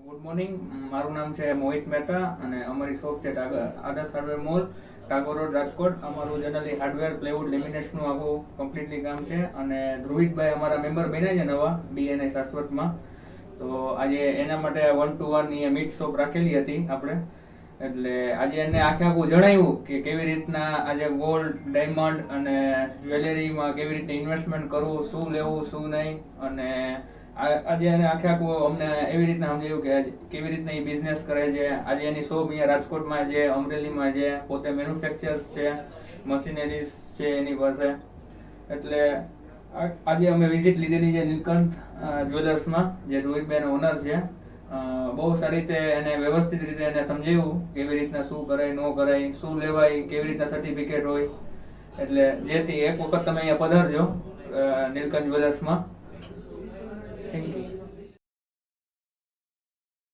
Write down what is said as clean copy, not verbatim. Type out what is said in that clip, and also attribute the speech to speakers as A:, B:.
A: Good morning. મારું નામ છે મોહિત મહેતા અને અમારી શોપ છે આદર્શ hardware mall, Tagore road, Rajkot. અમારું જનરલી હાર્ડવેર, પ્લેવુડ, લેમિનેટ્સનું આખું કમ્પ્લીટલી કામ છે. અને ધ્રુવિતભાઈ અમારા મેમ્બર બન્યા છે નવા BNI શાશ્વતમાં. તો આજે એના માટે 1-to-1 મીટ શોપ રાખેલી હતી આપણે. એટલે આજે એને આખું જણાવ્યું કે કેવી રીતના આજે ગોલ્ડ, ડાયમંડ અને જ્વેલરીમાં કેવી રીતે ઇન્વેસ્ટમેન્ટ કરવું, શું લેવું શું નહીં. અને આજે એને આખું અમને એવી રીતના સમજાયું કે કેવી રીતના એ બિઝનેસ કરે છે. આજે એની શોપ અહીંયા રાજકોટમાં છે, અમરેલીમાં છે, પોતે મેન્યુફેક્ચર્સ છે, મશીનરીઝ છે એની પાસે. એટલે આજે અમે વિઝિટ લીધેલી છે નીલકંઠ જ્વેલર્સમાં, જે ધ્રુવિતભાઈનો ઓનર છે. બહુ સારી રીતે એને વ્યવસ્થિત રીતે એને સમજાવ્યું કેવી રીતના શું કરાય, ન કરાય, શું લેવાય, કેવી રીતના સર્ટિફિકેટ હોય. એટલે જેથી એક વખત તમે અહીંયા પધારજો નીલકંઠ જ્વેલર્સમાં.